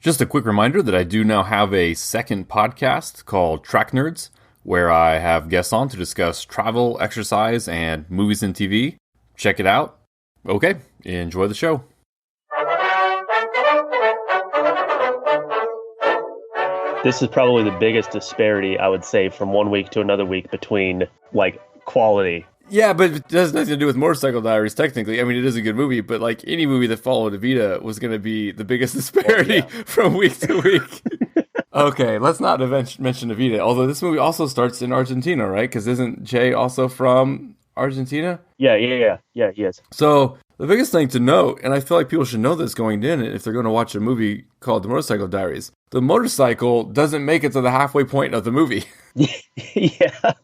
Just a quick reminder that I do now have a second podcast called Track Nerds, where I have guests on to discuss travel, exercise, and movies and TV. Check it out. Okay, enjoy the show. This is probably the biggest disparity, I would say, from one week to another week between, like, quality. Yeah, but it has nothing to do with Motorcycle Diaries, technically. I mean, it is a good movie, but like any movie that followed Evita was going to be the biggest disparity from week to week. Okay, let's not mention Evita, although this movie also starts in Argentina, right? Because isn't Che also from Argentina? Yeah, he is. So the biggest thing to note, and I feel like people should know this going in if they're going to watch a movie called The Motorcycle Diaries, the motorcycle doesn't make it to the halfway point of the movie. Yeah,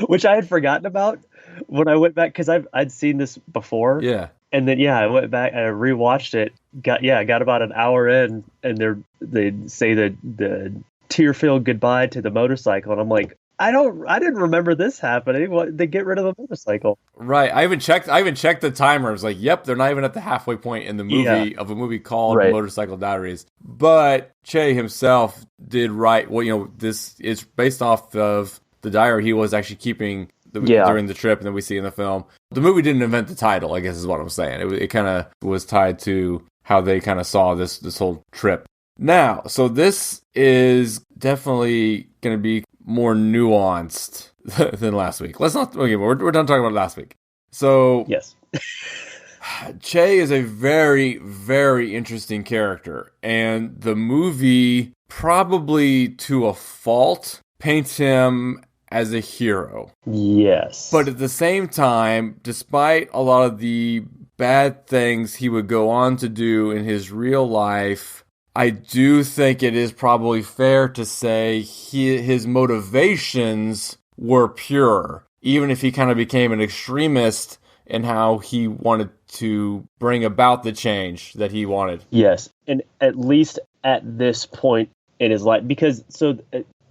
which I had forgotten about when I went back, because I'd seen this before. Yeah. And then, I went back and I rewatched it. Got about an hour in, and they say the tear-filled goodbye to the motorcycle, and I'm like, I didn't remember this happening. What, they get rid of the motorcycle? Right. I even checked the timer. I was like, yep, they're not even at the halfway point in the movie of a movie called Motorcycle Diaries. But Che himself did write. Well, this is based off of the diary he was actually keeping during the trip, and that we see in the film. The movie didn't invent the title, I guess is what I'm saying. It kind of was tied to how they kind of saw this whole trip. Now, so this is definitely going to be more nuanced than last week. Let's not. Okay, we're done talking about last week. So yes, Che is a very, very interesting character, and the movie, probably to a fault, paints him as a hero. Yes. But at the same time, despite a lot of the bad things he would go on to do in his real life, I do think it is probably fair to say his motivations were pure, even if he kind of became an extremist in how he wanted to bring about the change that he wanted. Yes, and at least at this point in his life, because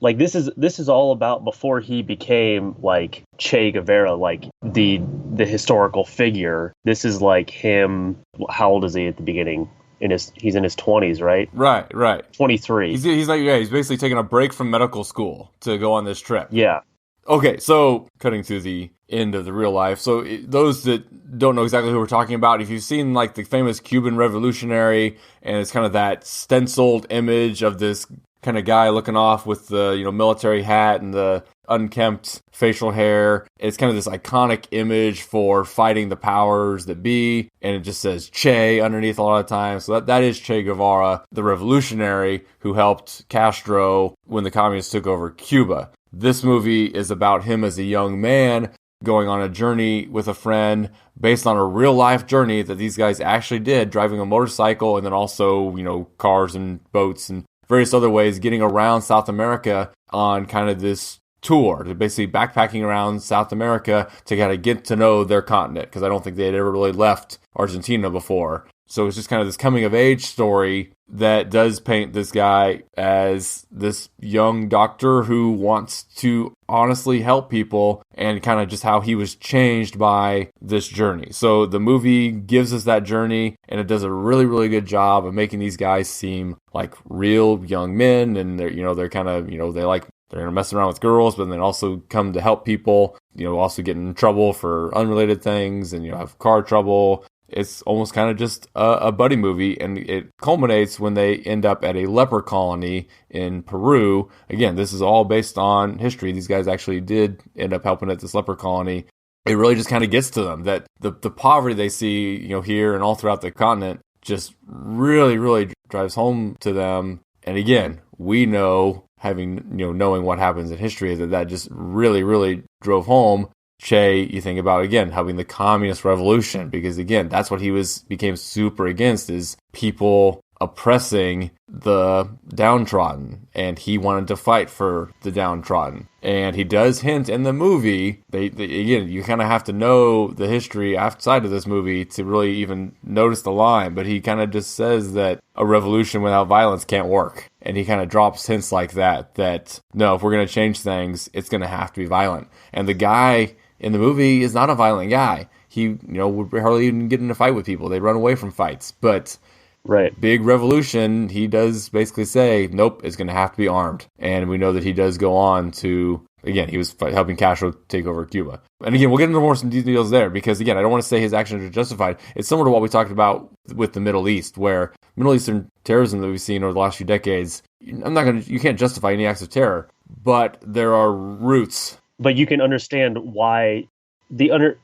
like this is all about before he became like Che Guevara, like the historical figure. This is like him. How old is he at the beginning? He's in his 20s, right? Right. 23. He's he's basically taking a break from medical school to go on this trip. Yeah. Okay, so cutting to the end of the real life. So those that don't know exactly who we're talking about, if you've seen like the famous Cuban revolutionary, and it's kind of that stenciled image of this kind of guy looking off with the military hat and the unkempt facial hair. It's kind of this iconic image for fighting the powers that be, and it just says Che underneath a lot of times. So that is Che Guevara, the revolutionary who helped Castro when the communists took over Cuba. This movie is about him as a young man going on a journey with a friend based on a real life journey that these guys actually did, driving a motorcycle and then also, cars and boats and various other ways, getting around South America on kind of this tour, to basically backpacking around South America to kind of get to know their continent, because I don't think they had ever really left Argentina before. So it's just kind of this coming of age story that does paint this guy as this young doctor who wants to honestly help people, and kind of just how he was changed by this journey. So the movie gives us that journey, and it does a really, really good job of making these guys seem like real young men, and they're kind of, they're gonna mess around with girls, but then also come to help people, also get in trouble for unrelated things, and have car trouble. It's almost kind of just a buddy movie, and it culminates when they end up at a leper colony in Peru. Again, this is all based on history. These guys actually did end up helping at this leper colony. It really just kind of gets to them that the poverty they see, here and all throughout the continent just really, really drives home to them. And again, we know, having, knowing what happens in history, that just really, really drove home. Che, you think about, again, having the communist revolution, because again, that's what he became super against, is people oppressing the downtrodden, and he wanted to fight for the downtrodden. And he does hint in the movie, again, you kind of have to know the history outside of this movie to really even notice the line, but he kind of just says that a revolution without violence can't work. And he kind of drops hints like that no, if we're going to change things, it's going to have to be violent. And the guy in the movie is not a violent guy. He, would hardly even get in a fight with people. They run away from fights. But Right. big revolution, he does basically say, nope, it's going to have to be armed. And we know that he does go on to, again, he was helping Castro take over Cuba. And again, we'll get into some details there because, again, I don't want to say his actions are justified. It's similar to what we talked about with the Middle East, where Middle Eastern terrorism that we've seen over the last few decades, you can't justify any acts of terror, but there are roots. But you can understand why I'm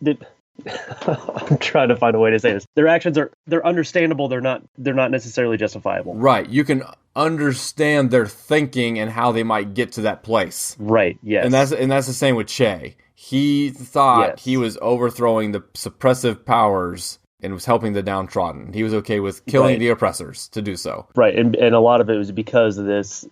trying to find a way to say this. Their actions they're understandable. They're not necessarily justifiable. Right. You can understand their thinking and how they might get to that place. Right. Yes. And that's the same with Che. He thought he was overthrowing the suppressive powers and was helping the downtrodden. He was okay with killing the oppressors to do so. Right. And a lot of it was because of this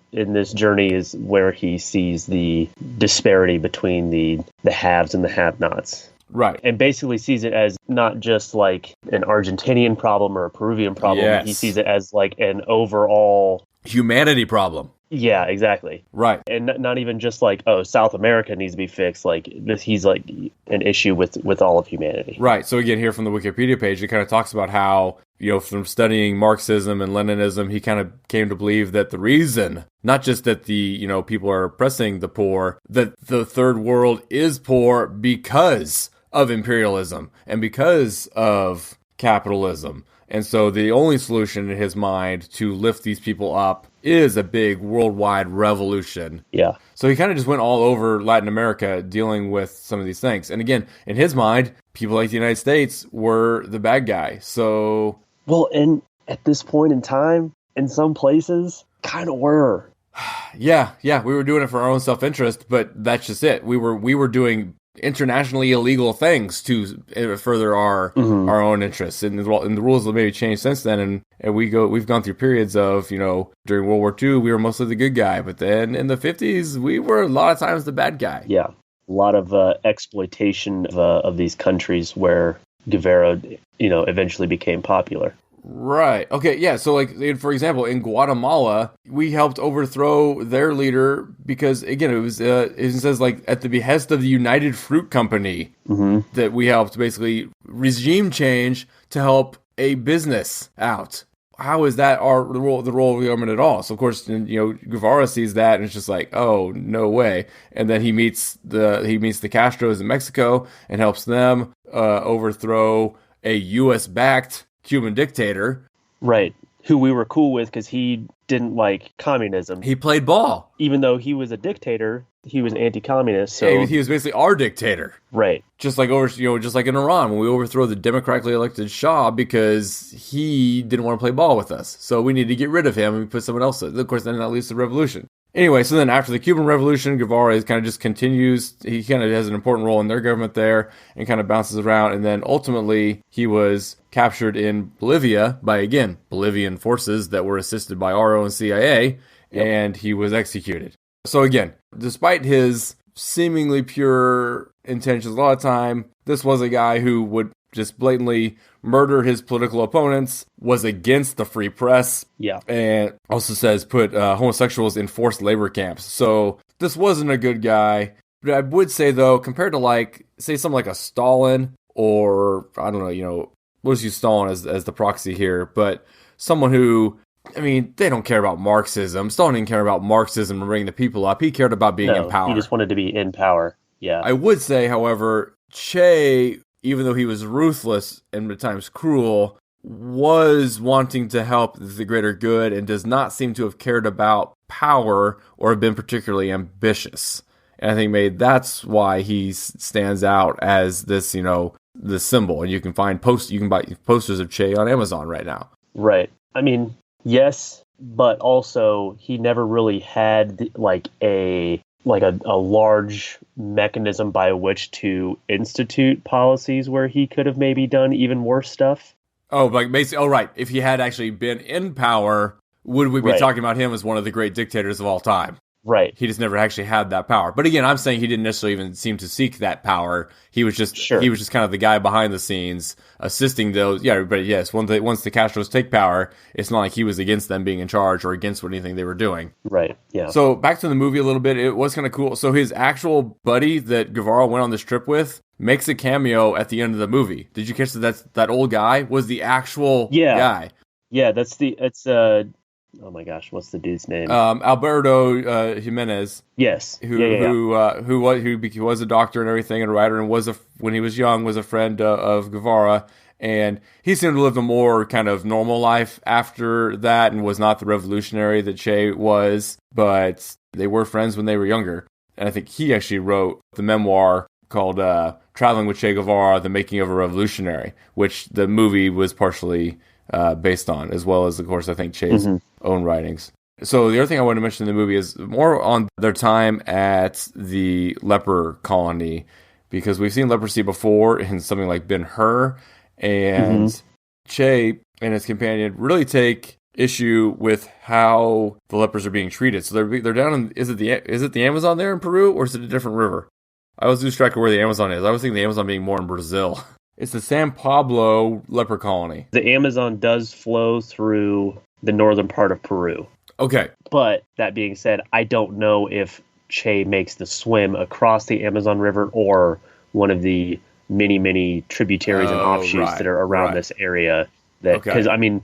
journey is where he sees the disparity between the haves and the have-nots. Right. And basically sees it as not just like an Argentinian problem or a Peruvian problem. Yes. He sees it as like an overall humanity problem. Yeah, exactly. Right. And not even just like, oh, South America needs to be fixed. Like he's like an issue with all of humanity. Right. So again, here from the Wikipedia page, it kind of talks about how, from studying Marxism and Leninism, he kind of came to believe that the reason, not just that the, people are oppressing the poor, that the third world is poor because of imperialism and because of capitalism. And so the only solution in his mind to lift these people up is a big worldwide revolution. Yeah. So he kind of just went all over Latin America dealing with some of these things. And again, in his mind, people like the United States were the bad guy. So... Well, and at this point in time, in some places, kind of were. Yeah. We were doing it for our own self-interest, but that's just it. We were doing internationally illegal things to further our own interests, and the rules have maybe changed since then. And we've gone through periods of during World War II we were mostly the good guy, but then in the 50s we were a lot of times the bad guy. Yeah, a lot of exploitation of these countries where Guevara eventually became popular. Right. Okay. Yeah. So, like, for example, in Guatemala, we helped overthrow their leader because, again, it says, like, at the behest of the United Fruit Company that we helped basically regime change to help a business out. How is that the role of the government at all? So, of course, Guevara sees that and it's just like, oh, no way. And then he meets the Castros in Mexico and helps them overthrow a U.S.-backed Cuban dictator. Right. Who we were cool with because he didn't like communism. He played ball. Even though he was a dictator, he was an anti-communist. So yeah, he was basically our dictator. Right. Just like just like in Iran when we overthrow the democratically elected Shah because he didn't want to play ball with us. So we need to get rid of him and we put someone else in. Of course, then that leads to the revolution. Anyway, so then after the Cuban Revolution, Guevara kind of just continues. He kind of has an important role in their government there and kind of bounces around. And then ultimately, he was captured in Bolivia by, again, Bolivian forces that were assisted by our own CIA, and he was executed. So again, despite his seemingly pure intentions, a lot of time, this was a guy who would just blatantly murder his political opponents, was against the free press, and also says put homosexuals in forced labor camps. So this wasn't a good guy. But I would say, though, compared to, say something like a Stalin, or, I don't know, we'll just use Stalin as the proxy here, but someone who, they don't care about Marxism. Stalin didn't care about Marxism and bringing the people up. He cared about being in power. He just wanted to be in power, yeah. I would say, however, Che, even though he was ruthless and at times cruel, was wanting to help the greater good and does not seem to have cared about power or have been particularly ambitious. And I think that's why he stands out as this, the symbol. And you can buy posters of Che on Amazon right now. Right. Yes, but also he never really had a large mechanism by which to institute policies where he could have maybe done even worse stuff. Oh, basically, right. If he had actually been in power, would we be talking about him as one of the great dictators of all time? Right. He just never actually had that power. But again, I'm saying he didn't necessarily even seem to seek that power. He was just kind of the guy behind the scenes assisting those. Yeah, but yes, once the Castros take power, it's not like he was against them being in charge or against anything they were doing. Right. Yeah. So back to the movie a little bit. It was kind of cool. So his actual buddy that Guevara went on this trip with makes a cameo at the end of the movie. Did you catch that? That old guy was the actual guy. Yeah, it's oh my gosh, what's the dude's name? Alberto Jimenez, Yes. Yeah, who yeah, yeah. was a doctor and everything and a writer, and when he was young was a friend of Guevara, and he seemed to live a more kind of normal life after that, and was not the revolutionary that Che was, but they were friends when they were younger. And I think he actually wrote the memoir called "Traveling with Che Guevara: The Making of a Revolutionary," which the movie was partially based on, as well as, of course, I think Che's own writings. So the other thing I want to mention in the movie is more on their time at the leper colony, because we've seen leprosy before in something like Ben-Hur, and Che and his companion really take issue with how the lepers are being treated. So they're down in, is it the Amazon there in Peru, or is it a different river? I was lose track of where the Amazon is. I was thinking the Amazon being more in Brazil. It's the San Pablo leper colony. The Amazon does flow through the northern part of Peru. Okay. But that being said, I don't know if Che makes the swim across the Amazon River or one of the many, many tributaries and offshoots that are around this area. Because, I mean,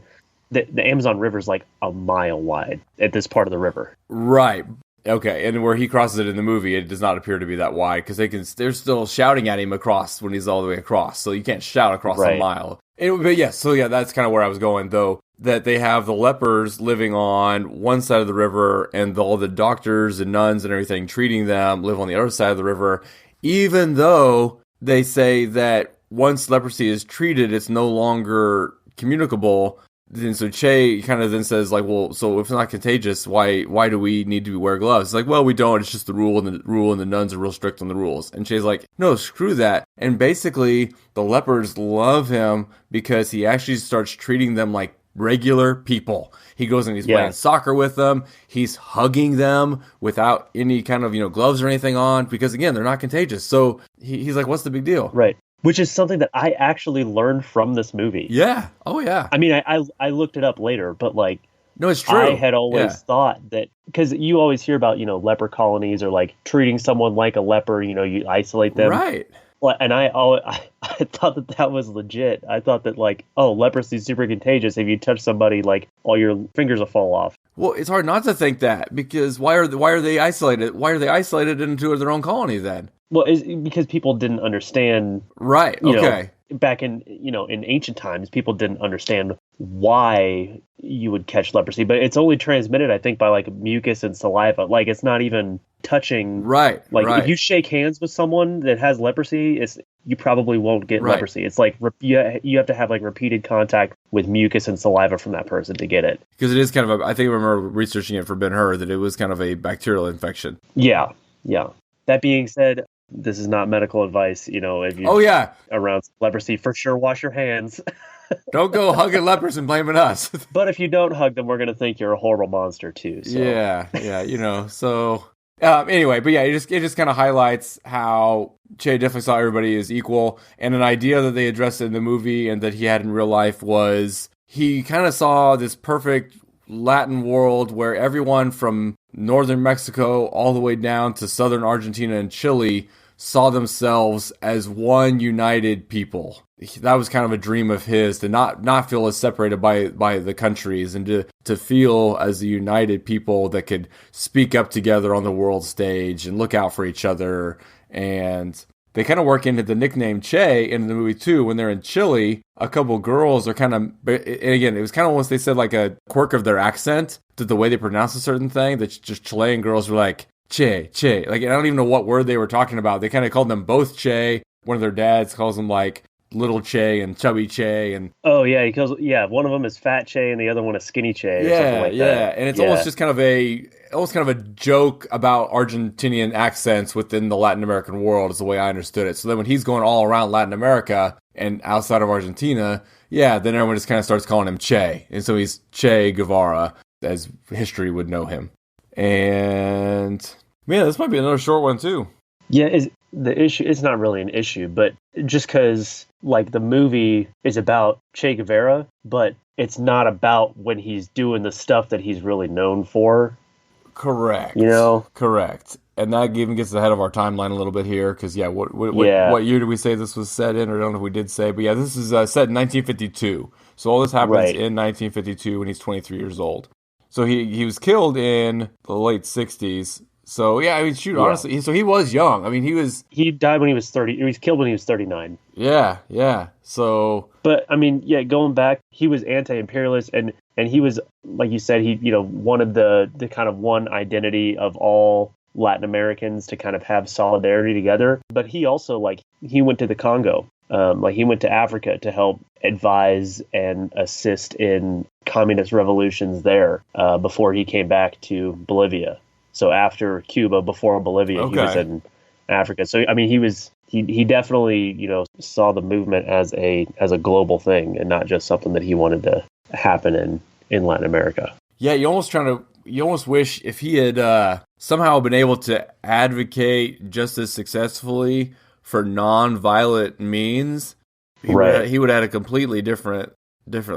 the Amazon River is like a mile wide at this part of the river. Right. Okay, and where he crosses it in the movie, it does not appear to be that wide, because they're still shouting at him across when he's all the way across, so you can't shout across a mile. But yes, so yeah, that's kind of where I was going, though, that they have the lepers living on one side of the river, and all the doctors and nuns and everything treating them live on the other side of the river, even though they say that once leprosy is treated, it's no longer communicable. And so Che kind of then says, like, well, so if it's not contagious, why do we need to wear gloves? It's like, well, we don't. It's just the rule, and the nuns are real strict on the rules. And Che's like, no, screw that. And basically, the lepers love him because he actually starts treating them like regular people. He goes and he's playing soccer with them. He's hugging them without any kind of, gloves or anything on, because again, they're not contagious. So he's like, what's the big deal? Right. Which is something that I actually learned from this movie. Yeah. Oh, yeah. I mean, I looked it up later, but like, no, it's true. I had always thought that, because you always hear about, leper colonies, or like treating someone like a leper, you isolate them. Right. And I thought that was legit. I thought that, like, oh, leprosy is super contagious. If you touch somebody, like, all your fingers will fall off. Well, it's hard not to think that, because why are they isolated? Why are they isolated into their own colony then? Well, it's because people didn't understand. Right. Okay. Back in in ancient times, people didn't understand why you would catch leprosy, but it's only transmitted, I think, by like mucus and saliva. Like, it's not even touching. Right. Like, if you shake hands with someone that has leprosy, you probably won't get leprosy. It's like you have to have like repeated contact with mucus and saliva from that person to get it. Because it is kind of I think I remember researching it for Ben-Hur that it was kind of a bacterial infection. Yeah. Yeah. That being said, this is not medical advice. If you around leprosy, for sure, wash your hands. Don't go hugging lepers and blaming us. But if you don't hug them, we're going to think you're a horrible monster too. So. Yeah. So anyway, but yeah, it just kind of highlights how Che definitely saw everybody as equal, and an idea that they addressed in the movie and that he had in real life was he kind of saw this perfect Latin world where everyone from northern Mexico all the way down to southern Argentina and Chile saw themselves as one united people. That was kind of a dream of his, to not feel as separated by the countries, and to feel as a united people that could speak up together on the world stage and look out for each other. And they kind of work into the nickname Che in the movie too. When they're in Chile, a couple girls are kind of, and again, it was kind of almost, they said, like a quirk of their accent, that the way they pronounce a certain thing, that just Chilean girls were like, Che. Like, I don't even know what word they were talking about. They kind of called them both Che. One of their dads calls them like Little Che and Chubby Che. And he calls, one of them is Fat Che and the other one is Skinny Che. Or something like that. And it's almost just kind of a joke about Argentinian accents within the Latin American world, is the way I understood it. So then when he's going all around Latin America and outside of Argentina, then everyone just kind of starts calling him Che. And so he's Che Guevara, as history would know him. And man, this might be another short one too. Yeah, the issue, it's not really an issue, but just because, like, the movie is about Che Guevara, but it's not about when he's doing the stuff that he's really known for. Correct. You know? Correct. And that even gets ahead of our timeline a little bit here, because what year did we say this was set in? Or I don't know if we did say, but yeah, this is set in 1952. So all this happens in 1952 when he's 23 years old. So he was killed in the late 60s. So yeah, I mean, shoot, honestly, so he was young. I mean, he died when he was 30. He was killed when he was 39. Yeah. So, but I mean, yeah, going back, he was anti-imperialist, and he was, like you said, he wanted the kind of one identity of all Latin Americans to kind of have solidarity together. But he also, like, he went to the Congo, he went to Africa to help advise and assist in communist revolutions there before he came back to Bolivia. So after Cuba, before Bolivia, he was in Africa. So I mean, he definitely saw the movement as a global thing and not just something that he wanted to happen in Latin America. Yeah, you almost wish if he had somehow been able to advocate just as successfully for non-violent means, he would have had a completely different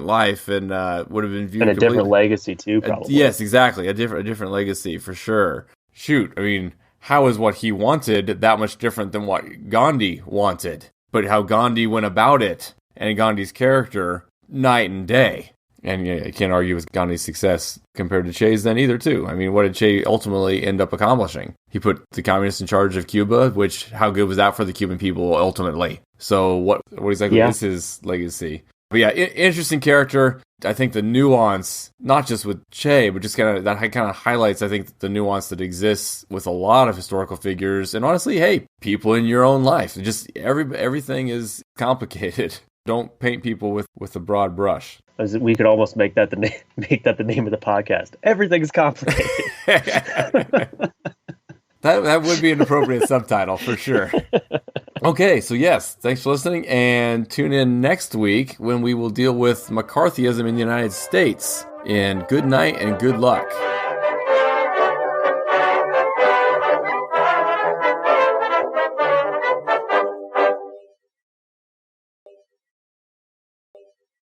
life, and would have been viewed, and a different legacy too, probably. Yes, exactly, a different legacy for sure. Shoot, I mean, how is what he wanted that much different than what Gandhi wanted? But how Gandhi went about it, and Gandhi's character, night and day. And you can't argue with Gandhi's success compared to Che's then either, too. I mean, what did Che ultimately end up accomplishing? He put the communists in charge of Cuba, which, how good was that for the Cuban people ultimately? So what exactly is his legacy? But yeah, interesting character. I think the nuance, not just with Che, but just kind of highlights, I think, the nuance that exists with a lot of historical figures. And honestly, hey, people in your own life. Just everything is complicated. Don't paint people with a broad brush. We could almost make that the name of the podcast. Everything's complicated. That would be an appropriate subtitle for sure. Okay, so yes, thanks for listening, and tune in next week when we will deal with McCarthyism in the United States. And good night and good luck.